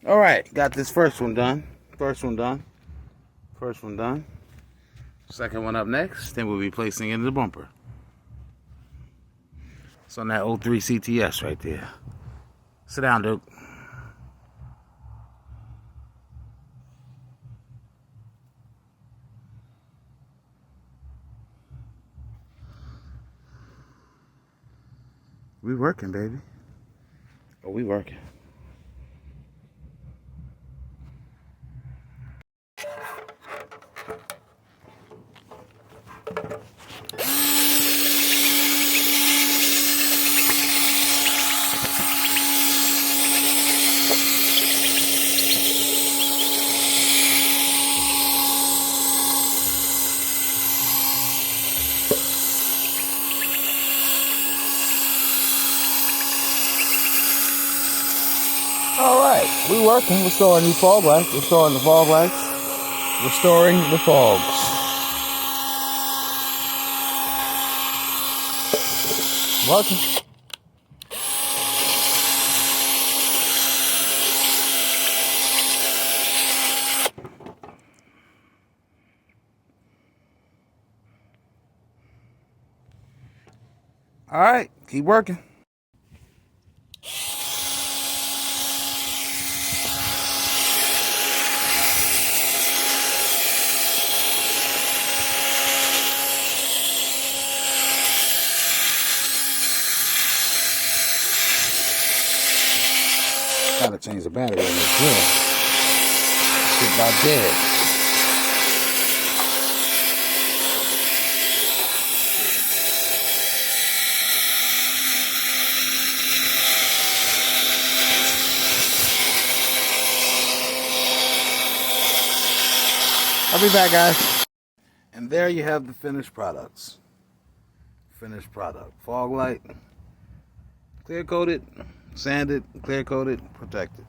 All right, got this first one done. First one done. First one done. Second one up next. Then we'll be placing it in the bumper. It's on that 03 CTS right there. Sit down, Duke. We working, baby. Oh, we working. All right, we working. Restoring these fog lights. Restoring the fog lights. Restoring the fogs. Working. All right, keep working. Gotta change the battery in this grill. Shit about dead. I'll be back, guys. And there you have the finished products. Finished product. Fog light. Clear coated. Sanded. Clear coated. Protected.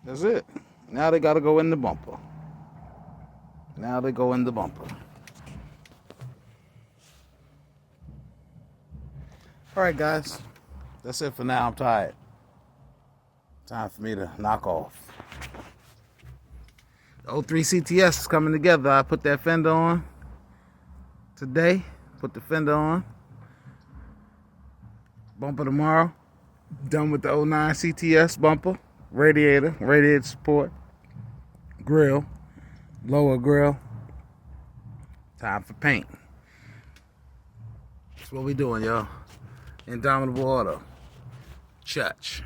That's it. Now they gotta go in the bumper. Now they go in the bumper. Alright, guys. That's it for now. I'm tired. Time for me to knock off. The 03 CTS is coming together. I put that fender on today. Put the fender on. Bumper tomorrow. Done with the 09 CTS bumper. Radiator support. Grill. Lower grill. Time for paint. That's what we doing, y'all. Indomitable Auto. Church.